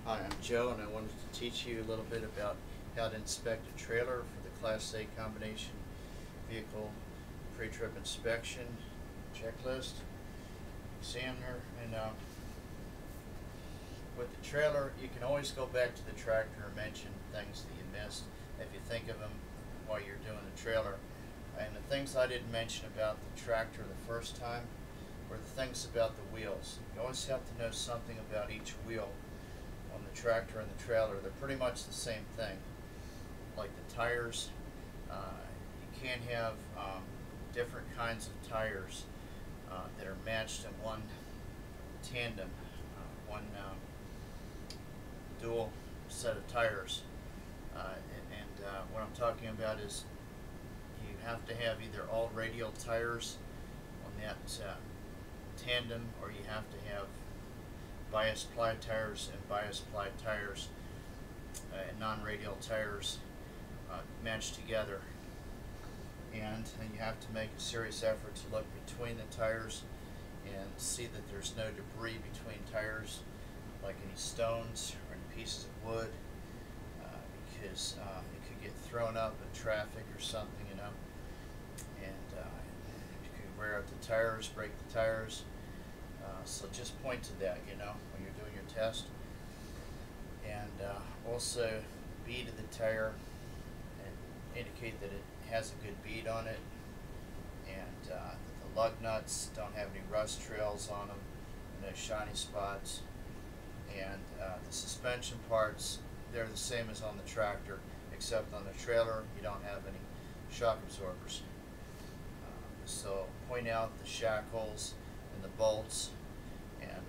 Hi, I'm Joe, and I wanted to teach you a little bit about how to inspect a trailer for the Class A combination vehicle pre-trip inspection checklist examiner. And with the trailer, you can always go back to the tractor and mention things that you missed if you think of them while you're doing the trailer. And the things I didn't mention about the tractor the first time were the things about the wheels. You always have to know something about each wheel on the tractor and the trailer. They're pretty much the same thing. Like the tires, you can't have different kinds of tires that are matched in one tandem, one dual set of tires. What I'm talking about is you have to have either all radial tires on that tandem, or you have to have bias ply tires and bias ply tires and non-radial tires matched together. And you have to make a serious effort to look between the tires and see that there's no debris between tires, like any stones or any pieces of wood, because it could get thrown up in traffic or something, you know, and you could wear out the tires, break the tires. So just point to that, you know, when you're doing your test. And also bead of the tire and indicate that it has a good bead on it, and that the lug nuts don't have any rust trails on them, no shiny spots. And the suspension parts, they're the same as on the tractor, except on the trailer you don't have any shock absorbers. So point out the shackles and the bolts and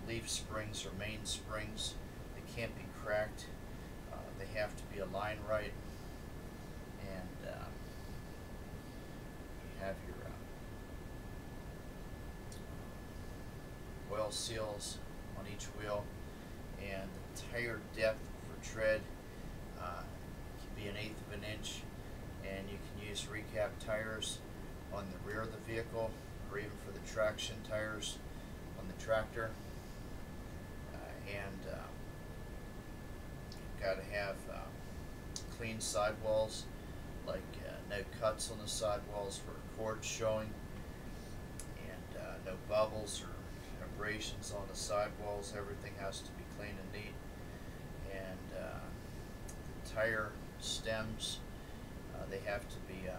leaf springs or main springs. They can't be cracked. They have to be aligned right. And you have your oil seals on each wheel, and the tire depth for tread can be 1/8 of an inch, and you can use recap tires on the rear of the vehicle, or even for the traction tires on the tractor. And you've got to have clean sidewalls, like no cuts on the sidewalls for cords showing, and no bubbles or abrasions on the sidewalls. Everything has to be clean and neat. And the tire stems, they have to be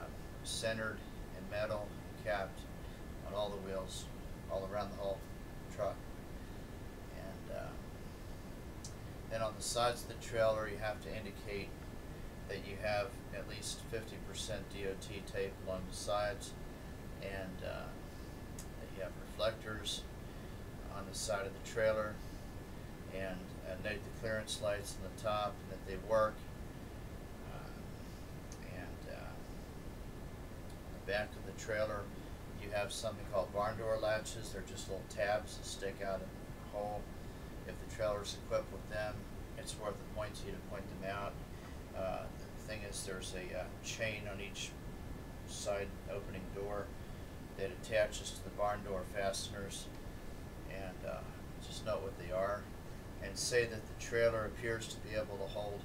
centered in metal and capped on all the wheels all around the whole truck. And then on the sides of the trailer, you have to indicate that you have at least 50% DOT tape along the sides, and that you have reflectors on the side of the trailer, and note the clearance lights on the top and that they work. On the back of the trailer, you have something called barn door latches. They're just little tabs that stick out in the hole. If the trailer is equipped with them, it's worth a point to you to point them out. The thing is, there's a chain on each side opening door that attaches to the barn door fasteners, and just note what they are, and say that the trailer appears to be able to hold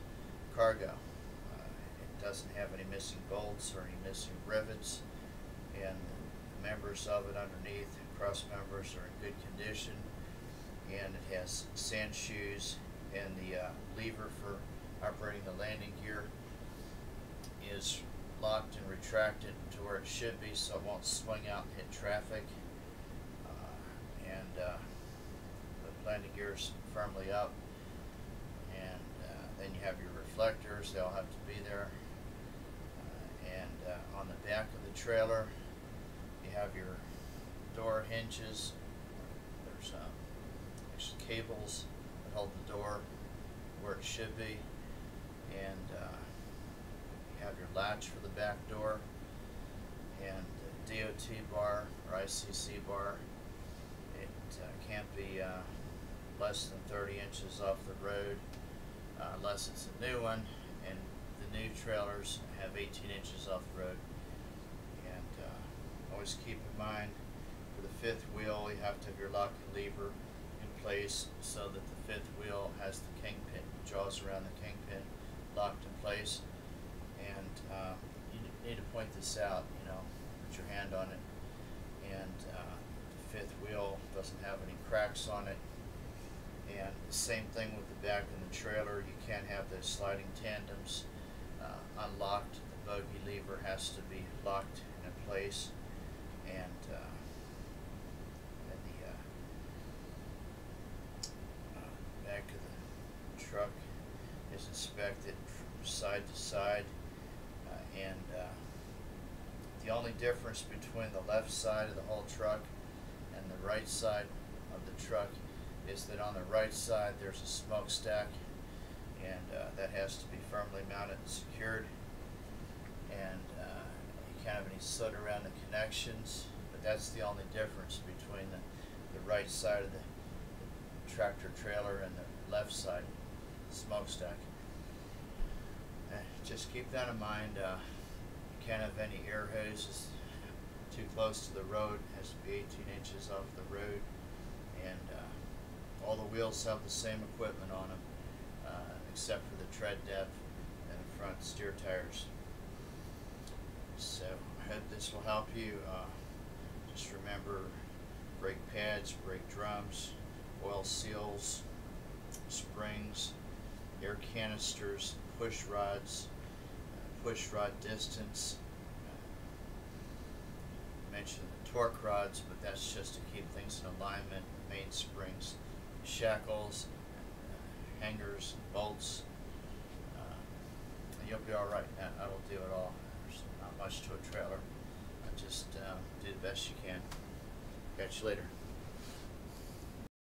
cargo. It doesn't have any missing bolts or any missing rivets, and the members of it underneath, cross members, are in good condition, and it has sand shoes, and the lever for operating the landing gear is locked and retracted to where it should be, so it won't swing out and hit traffic. The landing gear is firmly up. And then you have your reflectors. They all have to be there. On the back of the trailer, you have your door hinges. There's cables that hold the door where it should be, and you have your latch for the back door, and the DOT bar or ICC bar. It can't be less than 30 inches off the road unless it's a new one, and the new trailers have 18 inches off the road. And always keep in mind, for the fifth wheel, you have to have your locking lever in place so that the fifth wheel has the kingpin, jaws around the kingpin locked in place, and you need to point this out, put your hand on it, and the fifth wheel doesn't have any cracks on it. And the same thing with the back of the trailer. You can't have those sliding tandems unlocked. The bogey lever has to be locked in place, and then the back of the truck is inspected from side to side, and the only difference between the left side of the whole truck and the right side of the truck is that on the right side there's a smokestack, and that has to be firmly mounted and secured, and you can't have any soot around the connections, but that's the only difference between the right side of the tractor trailer and the left side smokestack. Just keep that in mind. You can't have any air hoses too close to the road. It has to be 18 inches off the road, and all the wheels have the same equipment on them, except for the tread depth and the front steer tires. So I hope this will help you. Just remember, brake pads, brake drums, oil seals, springs, air canisters, push rods, push rod distance. Mentioned the torque rods, but that's just to keep things in alignment. Mainsprings, shackles, hangers, bolts. And you'll be all right. That'll do it all. There's not much to a trailer. Just do the best you can. Catch you later.